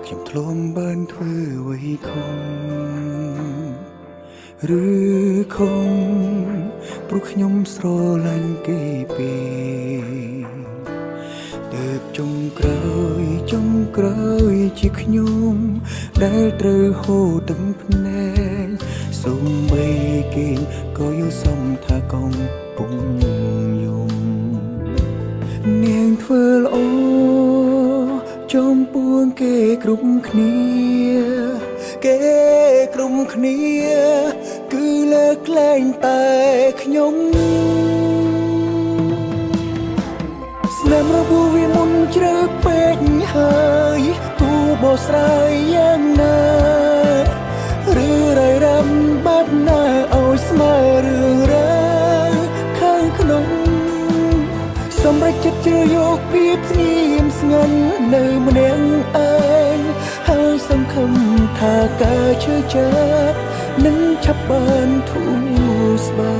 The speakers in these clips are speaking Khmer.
ខ្ញុំធ្លាប់បានធ្វើអ្វីខុសឬខុសព្រោះខ្ញុំស្រឡាញ់គេពេកទើបចុងក្រោយជាខ្ញុំដែលត្រូវហូរទឹកភ្នែកសូម្បីគេក៏យល់សមថាកំពុងយំនាងធ្វើល្អចំពោះគេគ្រប់គ្នាគេគ្រប់គ្នាគឺលើកលែងតែខ្ញុំស្នាមរបួសវាមុនជ្រៅពេកហើយទូបោះស្រាយយ៉ាងណាឬរៃរ៉ាំបាត់ណាឲ្យស្មើរឿងរ៉ាវខាងក្នុងសម្រាប់ចិត្តជឿយកភាពស្ងៀមស្ងាត់នៅម្នាក់ឯងហើយសង្ឃឹមថាការជឿចិត្តនឹងឆាប់បានធូរស្បើ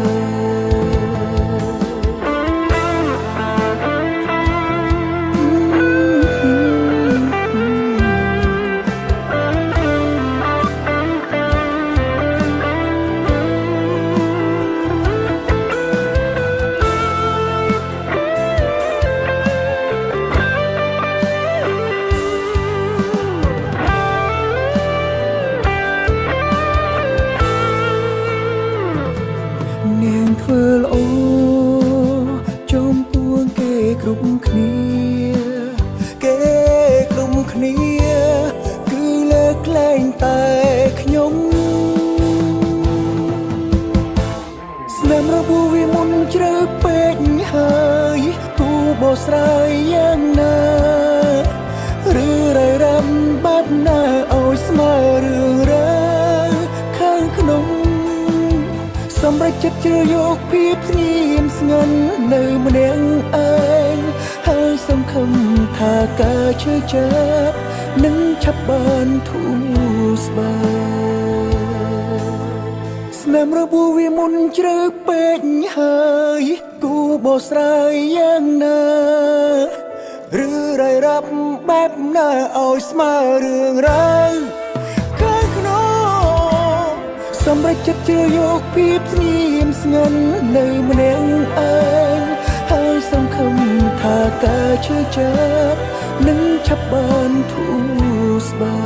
នាងធ្វើល្អចំពោះគេគ្រប់គ្នាគេគ្រប់គ្នាគឺលើកលែងតែខ្ញុំស្នាមរបួសវាមុនជ្រៅពេកហើយទូបោះស្រាយយ៉ាងណាឬរៃរ៉ាំបាត់ណាឲ្យស្មើរឿងរ៉ាវខាងក្នុងសម្រាប់ចិត្តជឿយកភាពស្ងៀមស្ងាត់នៅម្នាក់ឯងហើយសង្ឃឹមថាការជឿចិត្តនឹងឆាប់បានធូរស្បើស្នាមរបួសវាមុនជ្រៅពេកហើយគួរបោះស្រាយយ៉ាងណាឬរៃរ៉ាប់បែបណាឲ្យស្មើរឿងរ៉ាវសម្រាប់ចិត្តជឿយកភាពស្ងៀមស្ងាត់នៅម្នាក់ឯងហើយសង្ឃឹមថាការជឿចិត្តនឹងឆាប់បានធូរស្បើ